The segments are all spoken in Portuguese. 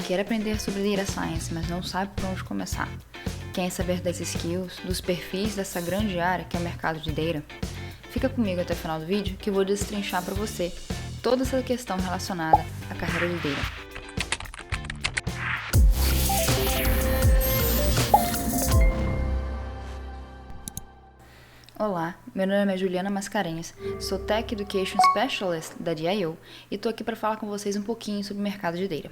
Quer aprender sobre Data Science, mas não sabe por onde começar? Quer saber das skills, dos perfis dessa grande área que é o mercado de Data? Fica comigo até o final do vídeo que eu vou destrinchar para você toda essa questão relacionada à carreira de Data. Olá, meu nome é Juliana Mascarenhas, sou Tech Education Specialist da DIO e estou aqui para falar com vocês um pouquinho sobre o mercado de Data.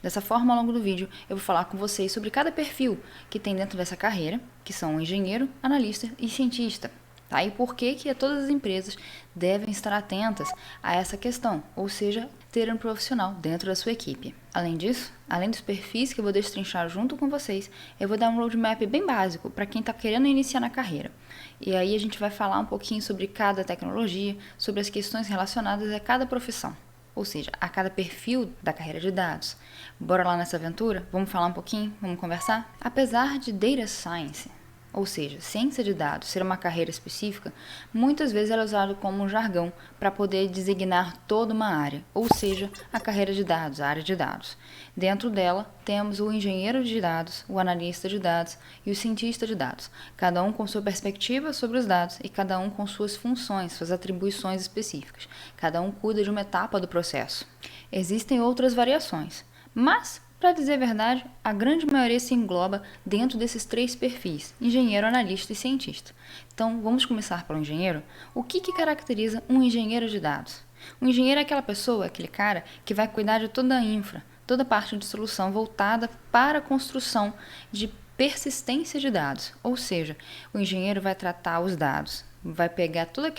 Dessa forma, ao longo do vídeo, eu vou falar com vocês sobre cada perfil que tem dentro dessa carreira, que são engenheiro, analista e cientista. Tá? E por que todas as empresas devem estar atentas a essa questão, ou seja, ter um profissional dentro da sua equipe. Além disso, além dos perfis que eu vou destrinchar junto com vocês, eu vou dar um roadmap bem básico para quem está querendo iniciar na carreira. E aí a gente vai falar um pouquinho sobre cada tecnologia, sobre as questões relacionadas a cada profissão, ou seja, a cada perfil da carreira de dados. Bora lá nessa aventura? Vamos falar um pouquinho? Vamos conversar? Apesar de Data Science, ou seja, ciência de dados, ser uma carreira específica, muitas vezes ela é usada como um jargão para poder designar toda uma área, ou seja, a carreira de dados, a área de dados. Dentro dela, temos o engenheiro de dados, o analista de dados e o cientista de dados, cada um com sua perspectiva sobre os dados e cada um com suas funções, suas atribuições específicas. Cada um cuida de uma etapa do processo. Existem outras variações, mas, para dizer a verdade, a grande maioria se engloba dentro desses três perfis, engenheiro, analista e cientista. Então, vamos começar pelo engenheiro. O que caracteriza um engenheiro de dados? Um engenheiro é aquela pessoa, aquele cara que vai cuidar de toda a infra, toda a parte de solução voltada para a construção de persistência de dados. Ou seja, o engenheiro vai tratar os dados, vai pegar todo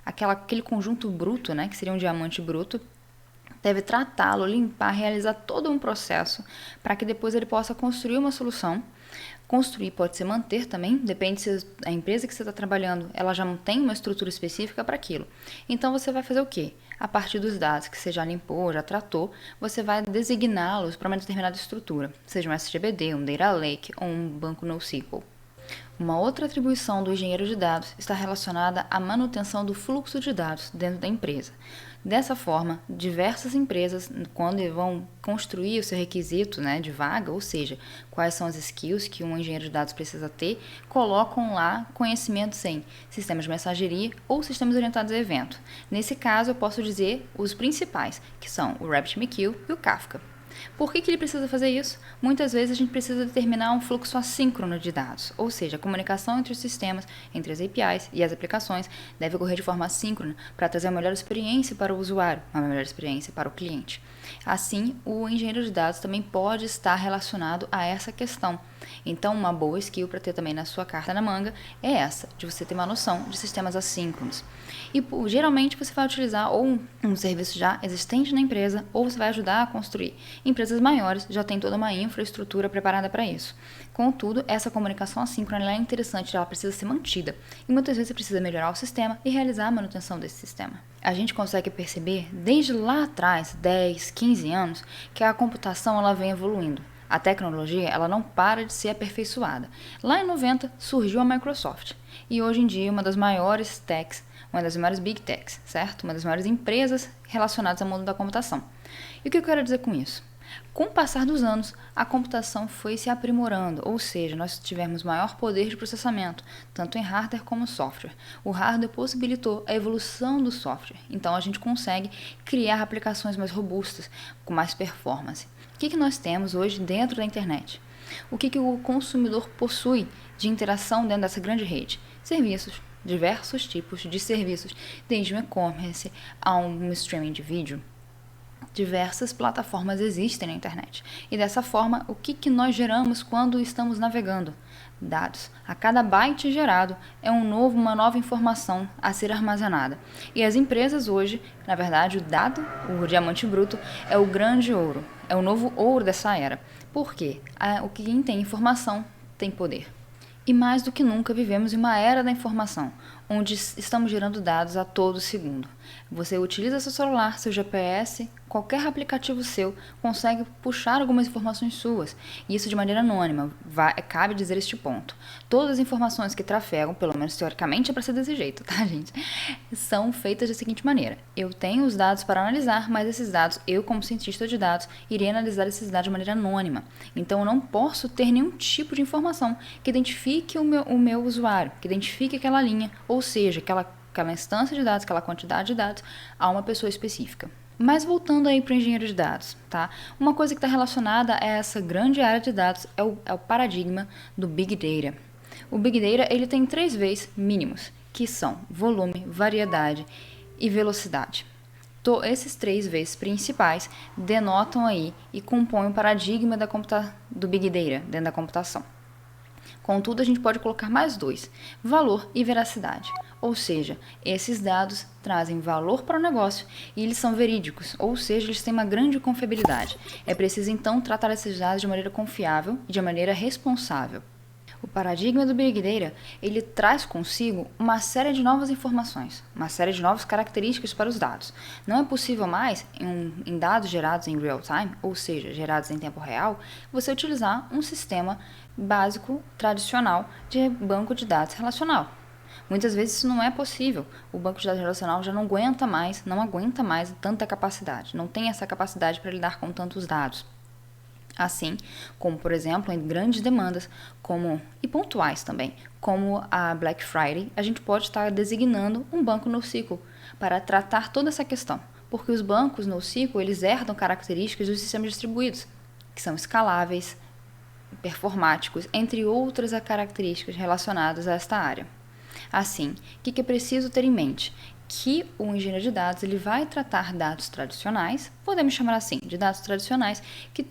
aquele conjunto bruto, né, que seria um diamante bruto, deve tratá-lo, limpar, realizar todo um processo para que depois ele possa construir uma solução. Construir pode ser manter também, depende se a empresa que você está trabalhando, ela já não tem uma estrutura específica para aquilo. Então você vai fazer o quê? A partir dos dados que você já limpou, já tratou, você vai designá-los para uma determinada estrutura, seja um SGBD, um Data Lake ou um banco NoSQL. Uma outra atribuição do engenheiro de dados está relacionada à manutenção do fluxo de dados dentro da empresa. Dessa forma, diversas empresas, quando vão construir o seu requisito, né, de vaga, ou seja, quais são as skills que um engenheiro de dados precisa ter, colocam lá conhecimentos em sistemas de mensageria ou sistemas orientados a evento. Nesse caso, eu posso dizer os principais, que são o RabbitMQ e o Kafka. Por que ele precisa fazer isso? Muitas vezes a gente precisa determinar um fluxo assíncrono de dados, ou seja, a comunicação entre os sistemas, entre as APIs e as aplicações deve ocorrer de forma assíncrona para trazer uma melhor experiência para o usuário, uma melhor experiência para o cliente. Assim, o engenheiro de dados também pode estar relacionado a essa questão. Então, uma boa skill para ter também na sua carta na manga é essa, de você ter uma noção de sistemas assíncronos. E geralmente você vai utilizar ou um serviço já existente na empresa, ou você vai ajudar a construir. Empresas maiores já têm toda uma infraestrutura preparada para isso. Contudo, essa comunicação assíncrona é interessante, ela precisa ser mantida. E muitas vezes você precisa melhorar o sistema e realizar a manutenção desse sistema. A gente consegue perceber desde lá atrás, 10, 15 anos, que a computação ela vem evoluindo. A tecnologia ela não para de ser aperfeiçoada. Lá em 90 surgiu a Microsoft e hoje em dia uma das maiores techs, uma das maiores big techs, certo? Uma das maiores empresas relacionadas ao mundo da computação. E o que eu quero dizer com isso? Com o passar dos anos, a computação foi se aprimorando, ou seja, nós tivemos maior poder de processamento, tanto em hardware como software. O hardware possibilitou a evolução do software, então a gente consegue criar aplicações mais robustas, com mais performance. O que nós temos hoje dentro da internet? O que o consumidor possui de interação dentro dessa grande rede? Serviços, diversos tipos de serviços, desde um e-commerce a um streaming de vídeo. Diversas plataformas existem na internet. E dessa forma, o que nós geramos quando estamos navegando? Dados. A cada byte gerado é uma nova informação a ser armazenada. E as empresas hoje, na verdade, o dado, o diamante bruto, é o grande ouro. É o novo ouro dessa era. Por quê? Quem tem informação tem poder. E mais do que nunca vivemos em uma era da informação, onde estamos gerando dados a todo segundo. Você utiliza seu celular, seu GPS, qualquer aplicativo seu consegue puxar algumas informações suas, e isso de maneira anônima. Cabe dizer este ponto. Todas as informações que trafegam, pelo menos teoricamente é para ser desse jeito, tá, gente? São feitas da seguinte maneira: eu tenho os dados para analisar, mas esses dados, eu como cientista de dados, irei analisar esses dados de maneira anônima. Então eu não posso ter nenhum tipo de informação que identifique o meu usuário, que identifique aquela linha, ou seja, aquela instância de dados, aquela quantidade de dados a uma pessoa específica. Mas voltando aí para o engenheiro de dados, tá? Uma coisa que está relacionada a essa grande área de dados é o paradigma do Big Data. O Big Data ele tem 3 V's mínimos, que são volume, variedade e velocidade. Esses 3 V's principais denotam aí e compõem o paradigma do Big Data dentro da computação. Contudo, a gente pode colocar mais 2, valor e veracidade. Ou seja, esses dados trazem valor para o negócio e eles são verídicos, ou seja, eles têm uma grande confiabilidade. É preciso, então, tratar esses dados de maneira confiável e de maneira responsável. O paradigma do Big Data, ele traz consigo uma série de novas informações, uma série de novas características para os dados. Não é possível mais, em dados gerados em real time, ou seja, gerados em tempo real, você utilizar um sistema básico, tradicional, de banco de dados relacional. Muitas vezes isso não é possível. O banco de dados relacional já não aguenta mais tanta capacidade, não tem essa capacidade para lidar com tantos dados. Assim como, por exemplo, em grandes demandas e pontuais também, como a Black Friday, a gente pode estar designando um banco NoSQL para tratar toda essa questão, porque os bancos NoSQL eles herdam características dos sistemas distribuídos, que são escaláveis, performáticos, entre outras características relacionadas a esta área. Assim, o que é preciso ter em mente? Que o engenheiro de dados ele vai tratar dados tradicionais, podemos chamar assim, de dados tradicionais, que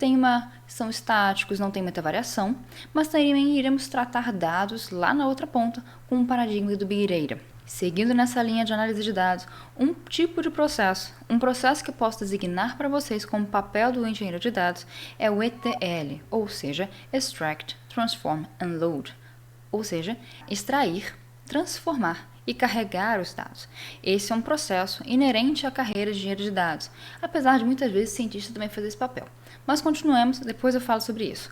são estáticos, não tem muita variação, mas também iremos tratar dados lá na outra ponta com um paradigma do Big Data. Seguindo nessa linha de análise de dados, um tipo de processo, um processo que eu posso designar para vocês como papel do engenheiro de dados é o ETL, ou seja, Extract, Transform and Load, ou seja, extrair, transformar e carregar os dados. Esse é um processo inerente à carreira de engenheiro de dados, apesar de muitas vezes cientistas também fazer esse papel. Mas continuemos, depois eu falo sobre isso.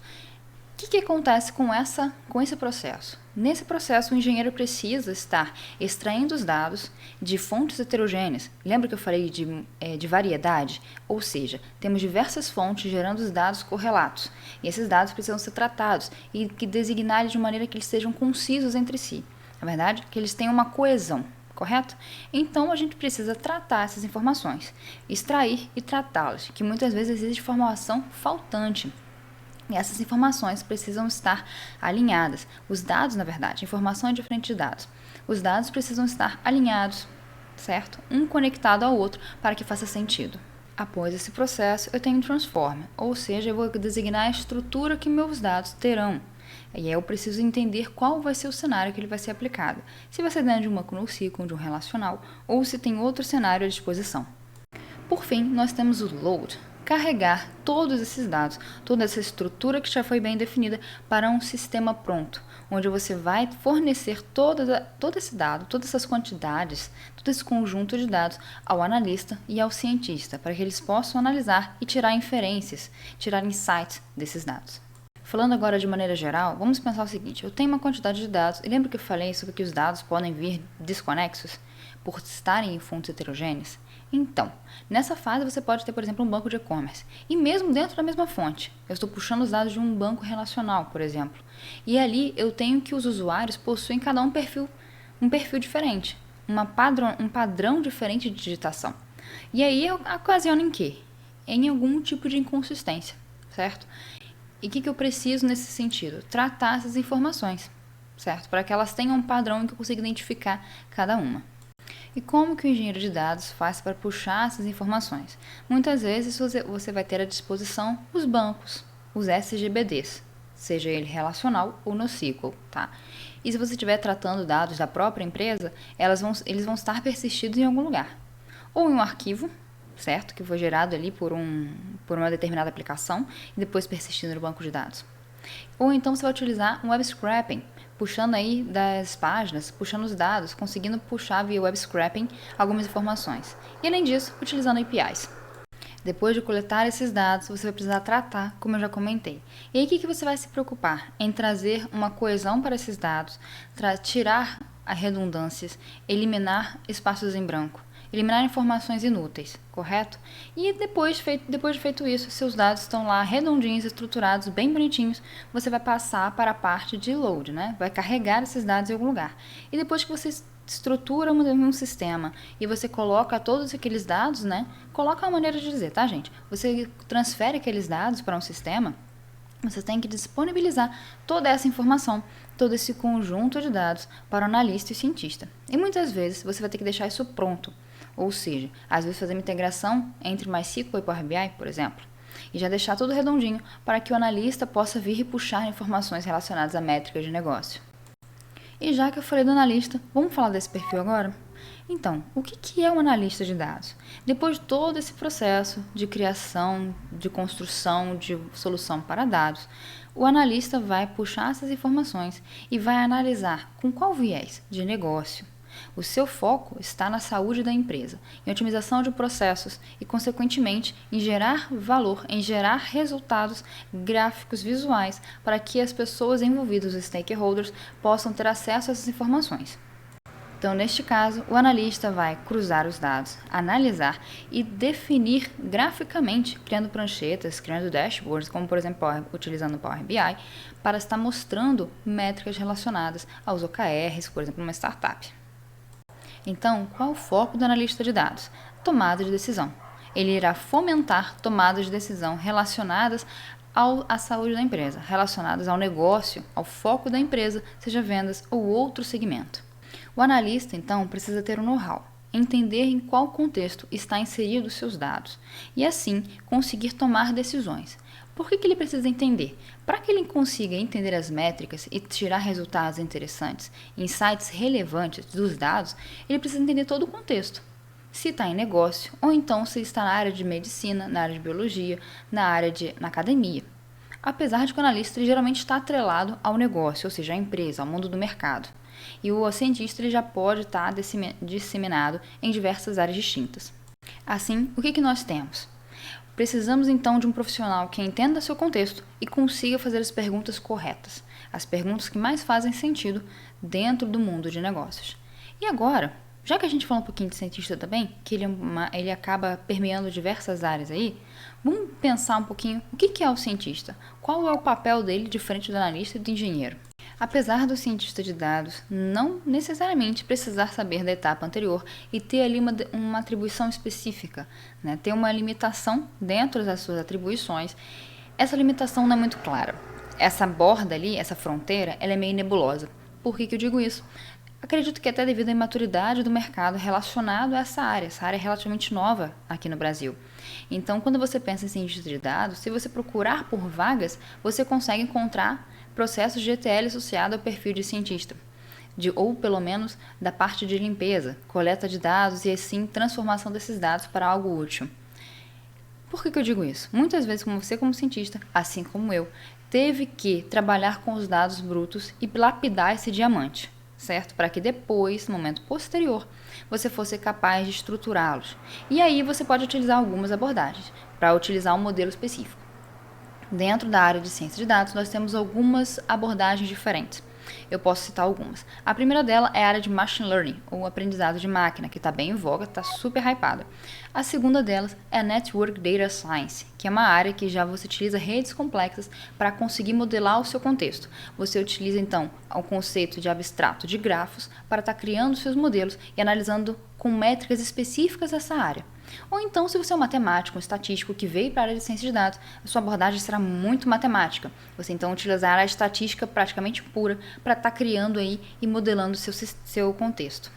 O que acontece com esse processo? Nesse processo, o engenheiro precisa estar extraindo os dados de fontes heterogêneas. Lembra que eu falei de variedade? Ou seja, temos diversas fontes gerando os dados correlatos. E esses dados precisam ser tratados e designar de maneira que eles sejam concisos entre si. Na verdade, que eles tenham uma coesão, correto? Então, a gente precisa tratar essas informações, extrair e tratá-las, que muitas vezes existe informação faltante. E essas informações precisam estar alinhadas. Os dados, na verdade, informação é diferente de dados. Os dados precisam estar alinhados, certo? Um conectado ao outro para que faça sentido. Após esse processo, eu tenho um transform, ou seja, eu vou designar a estrutura que meus dados terão. E aí eu preciso entender qual vai ser o cenário que ele vai ser aplicado. Se vai ser dentro de uma NoSQL, de um relacional, ou se tem outro cenário à disposição. Por fim, nós temos o load, carregar todos esses dados, toda essa estrutura que já foi bem definida para um sistema pronto, onde você vai fornecer todo esse dado, todas essas quantidades, todo esse conjunto de dados ao analista e ao cientista, para que eles possam analisar e tirar inferências, tirar insights desses dados. Falando agora de maneira geral, vamos pensar o seguinte: eu tenho uma quantidade de dados, e lembra que eu falei sobre que os dados podem vir desconexos por estarem em fontes heterogêneas? Então, nessa fase você pode ter, por exemplo, um banco de e-commerce, e mesmo dentro da mesma fonte, eu estou puxando os dados de um banco relacional, por exemplo, e ali eu tenho que os usuários possuem cada um perfil diferente, um padrão diferente de digitação. E aí ocasiona em quê? Em algum tipo de inconsistência, certo? E o que eu preciso nesse sentido? Tratar essas informações, certo? Para que elas tenham um padrão em que eu consiga identificar cada uma. E como que o engenheiro de dados faz para puxar essas informações? Muitas vezes você vai ter à disposição os bancos, os SGBDs, seja ele relacional ou NoSQL, tá? E se você estiver tratando dados da própria empresa, eles vão estar persistidos em algum lugar. Ou em um arquivo, certo? Que foi gerado ali por uma determinada aplicação e depois persistindo no banco de dados. Ou então você vai utilizar um web scraping puxando aí das páginas, puxando os dados, conseguindo puxar via web scraping algumas informações. E além disso, utilizando APIs. Depois de coletar esses dados, você vai precisar tratar, como eu já comentei. E aí o que você vai se preocupar? Em trazer uma coesão para esses dados, tirar as redundâncias, eliminar espaços em branco, eliminar informações inúteis, correto? E depois de feito isso, seus dados estão lá redondinhos, estruturados, bem bonitinhos, você vai passar para a parte de load, né? Vai carregar esses dados em algum lugar. E depois que você estrutura um sistema e você coloca todos aqueles dados, né? Coloca uma maneira de dizer, tá, gente? Você transfere aqueles dados para um sistema, você tem que disponibilizar toda essa informação, todo esse conjunto de dados para o analista e cientista. E muitas vezes você vai ter que deixar isso pronto. Ou seja, às vezes fazer uma integração entre MySQL e Power BI, por exemplo, e já deixar tudo redondinho para que o analista possa vir e puxar informações relacionadas a métricas de negócio. E já que eu falei do analista, vamos falar desse perfil agora? Então, o que é um analista de dados? Depois de todo esse processo de criação, de construção, de solução para dados, o analista vai puxar essas informações e vai analisar com qual viés de negócio. O seu foco está na saúde da empresa, em otimização de processos e, consequentemente, em gerar valor, em gerar resultados gráficos visuais para que as pessoas envolvidas, os stakeholders, possam ter acesso a essas informações. Então, neste caso, o analista vai cruzar os dados, analisar e definir graficamente, criando pranchetas, criando dashboards, como por exemplo utilizando o Power BI, para estar mostrando métricas relacionadas aos OKRs, por exemplo, numa startup. Então, qual é o foco do analista de dados? Tomada de decisão. Ele irá fomentar tomadas de decisão relacionadas à saúde da empresa, relacionadas ao negócio, ao foco da empresa, seja vendas ou outro segmento. O analista, então, precisa ter um know-how, entender em qual contexto está inserido os seus dados e, assim, conseguir tomar decisões. Por que ele precisa entender? Para que ele consiga entender as métricas e tirar resultados interessantes, insights relevantes dos dados, ele precisa entender todo o contexto. Se está em negócio, ou então se está na área de medicina, na área de biologia, na academia. Apesar de que o analista geralmente está atrelado ao negócio, ou seja, à empresa, ao mundo do mercado. E o cientista ele já pode estar disseminado em diversas áreas distintas. Assim, o que nós temos? Precisamos então de um profissional que entenda seu contexto e consiga fazer as perguntas corretas, as perguntas que mais fazem sentido dentro do mundo de negócios. E agora, já que a gente falou um pouquinho de cientista também, que ele acaba permeando diversas áreas aí, vamos pensar um pouquinho o que é o cientista, qual é o papel dele de frente do analista e do engenheiro. Apesar do cientista de dados não necessariamente precisar saber da etapa anterior e ter ali uma atribuição específica, né? Ter uma limitação dentro das suas atribuições, essa limitação não é muito clara. Essa borda ali, essa fronteira, ela é meio nebulosa. Por que eu digo isso? Acredito que até devido à imaturidade do mercado relacionado a essa área é relativamente nova aqui no Brasil. Então, quando você pensa em cientista de dados, se você procurar por vagas, você consegue encontrar processos de ETL associado ao perfil de cientista, ou pelo menos da parte de limpeza, coleta de dados e assim transformação desses dados para algo útil. Por que eu digo isso? Muitas vezes, como cientista, assim como eu, teve que trabalhar com os dados brutos e lapidar esse diamante, certo? Para que depois, no momento posterior, você fosse capaz de estruturá-los. E aí você pode utilizar algumas abordagens para utilizar um modelo específico. Dentro da área de ciência de dados, nós temos algumas abordagens diferentes. Eu posso citar algumas. A primeira dela é a área de Machine Learning, ou aprendizado de máquina, que está bem em voga, está super hypada. A segunda delas é a Network Data Science, que é uma área que já você utiliza redes complexas para conseguir modelar o seu contexto. Você utiliza, então, o conceito de abstrato de grafos para estar criando seus modelos e analisando com métricas específicas essa área. Ou então, se você é um matemático, um estatístico que veio para a área de ciência de dados, a sua abordagem será muito matemática. Você então utilizará a estatística praticamente pura para estar criando aí e modelando seu contexto.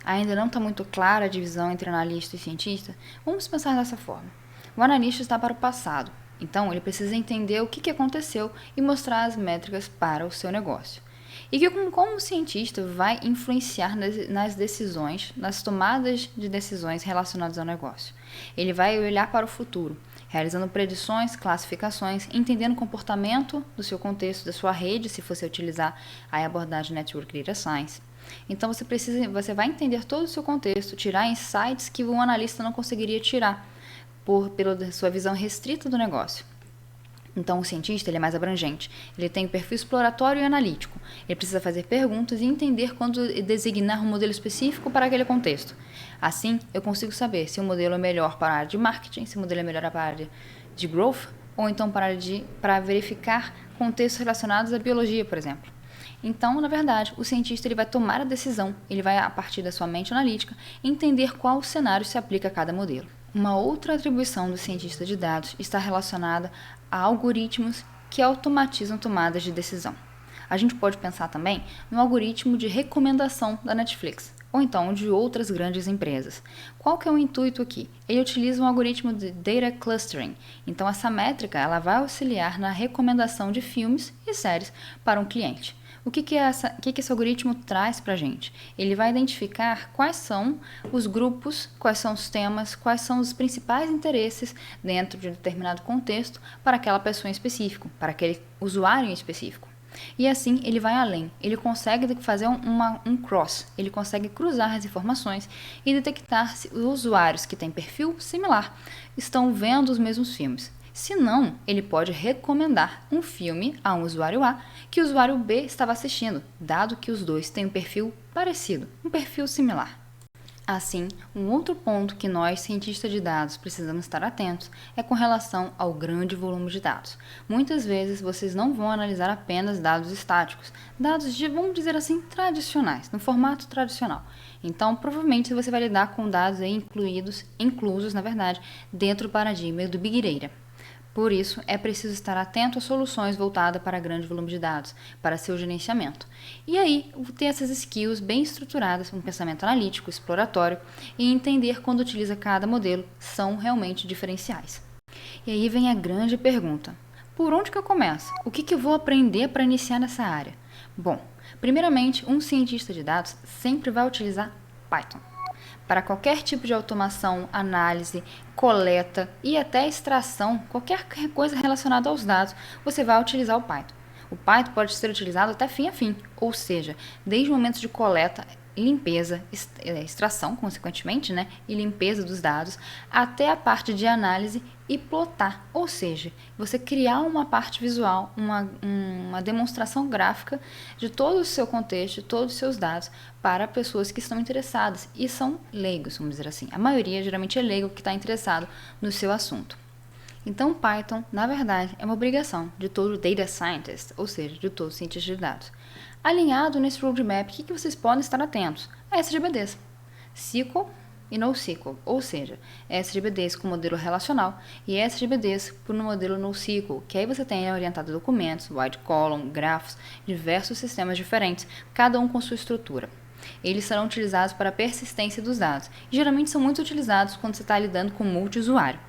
Ainda não está muito clara a divisão entre analista e cientista? Vamos pensar dessa forma. O analista está para o passado, então ele precisa entender o que aconteceu e mostrar as métricas para o seu negócio. E que como o cientista vai influenciar nas decisões, nas tomadas de decisões relacionadas ao negócio. Ele vai olhar para o futuro realizando predições, classificações, entendendo o comportamento do seu contexto, da sua rede, se você utilizar a abordagem Network Data Science. Então você vai entender todo o seu contexto, tirar insights que um analista não conseguiria tirar pela sua visão restrita do negócio. Então, o cientista ele é mais abrangente. Ele tem perfil exploratório e analítico. Ele precisa fazer perguntas e entender quando designar um modelo específico para aquele contexto. Assim, eu consigo saber se o modelo é melhor para a área de marketing, se o modelo é melhor para a área de growth, ou então para verificar contextos relacionados à biologia, por exemplo. Então, na verdade, o cientista ele vai tomar a decisão, ele vai, a partir da sua mente analítica, entender qual cenário se aplica a cada modelo. Uma outra atribuição do cientista de dados está relacionada a algoritmos que automatizam tomadas de decisão. A gente pode pensar também no algoritmo de recomendação da Netflix, ou então de outras grandes empresas. Qual que é o intuito aqui? Ele utiliza um algoritmo de data clustering. Então, essa métrica ela vai auxiliar na recomendação de filmes e séries para um cliente. O que esse algoritmo traz para a gente? Ele vai identificar quais são os grupos, quais são os temas, quais são os principais interesses dentro de um determinado contexto para aquela pessoa em específico, para aquele usuário em específico. E assim ele vai além, ele consegue fazer um cross, ele consegue cruzar as informações e detectar se os usuários que têm perfil similar estão vendo os mesmos filmes. Se não, ele pode recomendar um filme a um usuário A que o usuário B estava assistindo, dado que os dois têm um perfil parecido, um perfil similar. Assim, um outro ponto que nós, cientistas de dados, precisamos estar atentos é com relação ao grande volume de dados. Muitas vezes vocês não vão analisar apenas dados estáticos, dados vamos dizer assim, tradicionais, no formato tradicional. Então, provavelmente você vai lidar com dados aí inclusos, na verdade, dentro do paradigma do Big Data. Por isso, é preciso estar atento a soluções voltadas para grande volume de dados, para seu gerenciamento. E aí, ter essas skills bem estruturadas, um pensamento analítico, exploratório, e entender quando utiliza cada modelo são realmente diferenciais. E aí vem a grande pergunta: por onde que eu começo? O que eu vou aprender para iniciar nessa área? Bom, primeiramente, um cientista de dados sempre vai utilizar Python. Para qualquer tipo de automação, análise, coleta e até extração, qualquer coisa relacionada aos dados, você vai utilizar o Python. O Python pode ser utilizado até fim a fim, ou seja, desde o momento de coleta, limpeza, extração, consequentemente, e limpeza dos dados, até a parte de análise e plotar, ou seja, você criar uma parte visual, uma demonstração gráfica de todo o seu contexto, de todos os seus dados, para pessoas que estão interessadas e são leigos, vamos dizer assim. A maioria geralmente é leigo que está interessado no seu assunto. Então, Python, na verdade, é uma obrigação de todo Data Scientist, ou seja, de todo cientista de dados. Alinhado nesse roadmap, o que vocês podem estar atentos? A SGBDs, SQL e NoSQL, ou seja, SGBDs com modelo relacional e SGBDs por um modelo NoSQL, que aí você tem orientado a documentos, wide column, grafos, diversos sistemas diferentes, cada um com sua estrutura. Eles serão utilizados para a persistência dos dados e geralmente são muito utilizados quando você está lidando com multi-usuário.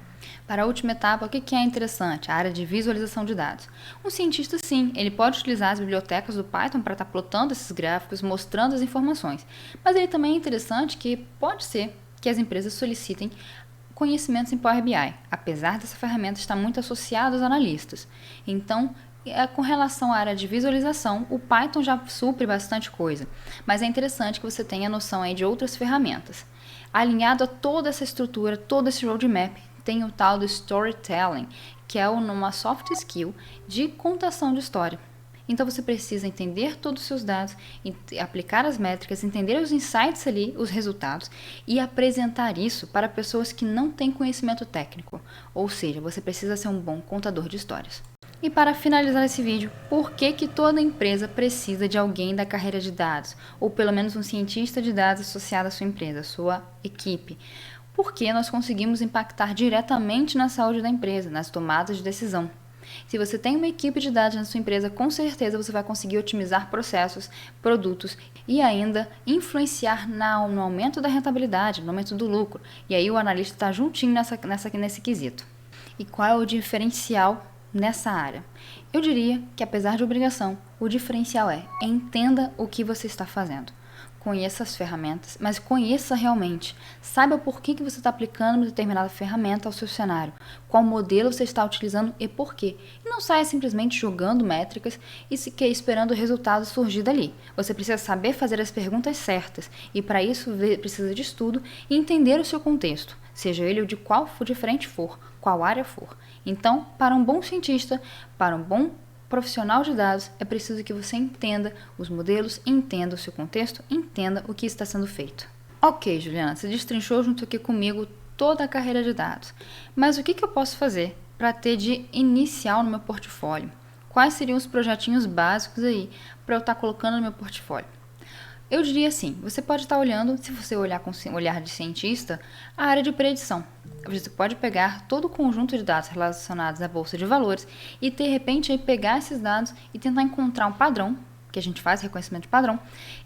Para a última etapa, o que é interessante? A área de visualização de dados. Um cientista, sim, ele pode utilizar as bibliotecas do Python para estar plotando esses gráficos, mostrando as informações. Mas ele também é interessante que pode ser que as empresas solicitem conhecimentos em Power BI, apesar dessa ferramenta estar muito associada aos analistas. Então, com relação à área de visualização, o Python já supre bastante coisa, mas é interessante que você tenha noção aí de outras ferramentas. Alinhado a toda essa estrutura, todo esse roadmap, tem o tal do storytelling, que é uma soft skill de contação de história. Então você precisa entender todos os seus dados, aplicar as métricas, entender os insights ali, os resultados e apresentar isso para pessoas que não têm conhecimento técnico. Ou seja, você precisa ser um bom contador de histórias. E para finalizar esse vídeo, por que toda empresa precisa de alguém da carreira de dados? Ou pelo menos um cientista de dados associado à sua empresa, à sua equipe? Porque nós conseguimos impactar diretamente na saúde da empresa, nas tomadas de decisão. Se você tem uma equipe de dados na sua empresa, com certeza você vai conseguir otimizar processos, produtos e ainda influenciar no aumento da rentabilidade, no aumento do lucro. E aí o analista está juntinho nesse quesito. E qual é o diferencial nessa área? Eu diria que, apesar de obrigação, o diferencial é: entenda o que você está fazendo. conheça as ferramentas, mas conheça realmente. Saiba por que você está aplicando uma determinada ferramenta ao seu cenário, qual modelo você está utilizando e por quê. E não saia simplesmente jogando métricas e esperando o resultado surgir dali. Você precisa saber fazer as perguntas certas e para isso precisa de estudo e entender o seu contexto, seja ele de qual frente for, qual área for. Então, para um bom cientista, para um bom profissional de dados, é preciso que você entenda os modelos, entenda o seu contexto, entenda o que está sendo feito. Ok, Juliana, você destrinchou junto aqui comigo toda a carreira de dados, mas o que eu posso fazer para ter de inicial no meu portfólio? Quais seriam os projetinhos básicos aí para eu estar colocando no meu portfólio? Eu diria assim, você pode estar olhando, se você olhar com olhar de cientista, a área de predição. Você pode pegar todo o conjunto de dados relacionados à bolsa de valores e, de repente, pegar esses dados e tentar encontrar um padrão, que a gente faz reconhecimento de padrão,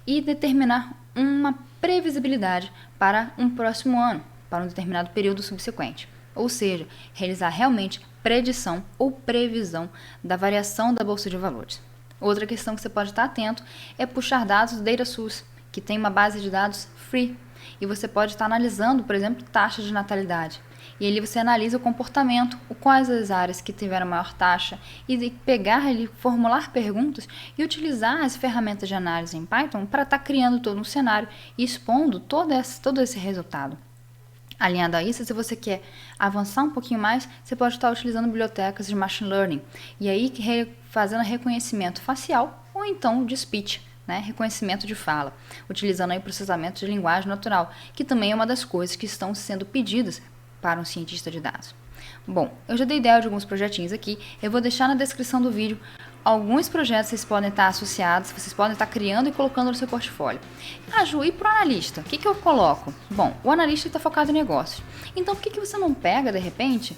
e determinar uma previsibilidade para um próximo ano, para um determinado período subsequente. Ou seja, realizar realmente predição ou previsão da variação da bolsa de valores. Outra questão que você pode estar atento é puxar dados do DataSource, que tem uma base de dados free. E você pode estar analisando, por exemplo, taxa de natalidade. E ali você analisa o comportamento, quais as áreas que tiveram maior taxa, e pegar ali, formular perguntas e utilizar as ferramentas de análise em Python para estar criando todo um cenário e expondo todo esse resultado. Alinhado a isso, se você quer avançar um pouquinho mais, você pode estar utilizando bibliotecas de Machine Learning. E aí, fazendo reconhecimento facial ou então de speech, né? Reconhecimento de fala, utilizando aí o processamento de linguagem natural, que também é uma das coisas que estão sendo pedidas para um cientista de dados. Bom, eu já dei ideia de alguns projetinhos aqui, eu vou deixar na descrição do vídeo alguns projetos que vocês podem estar associados, vocês podem estar criando e colocando no seu portfólio. Ju, e para o analista? O que eu coloco? Bom, o analista está focado em negócios. Então, por que você não pega, de repente,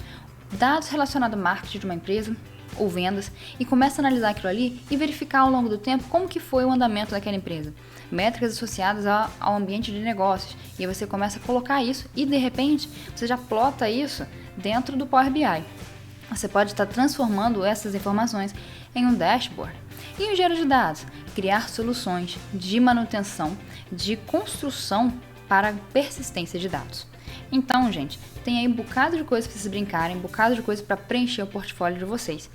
dados relacionados ao marketing de uma empresa ou vendas e começa a analisar aquilo ali e verificar ao longo do tempo como que foi o andamento daquela empresa? Métricas associadas ao ambiente de negócios. E aí você começa a colocar isso e, de repente, você já plota isso dentro do Power BI. Você pode estar transformando essas informações em um dashboard. E o engenheiro de dados? Criar soluções de manutenção, de construção para persistência de dados. Então, gente, tem aí um bocado de coisa para vocês brincarem, um bocado de coisa para preencher o portfólio de vocês.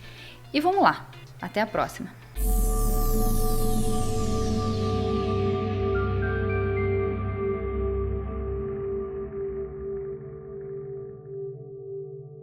E vamos lá, até a próxima!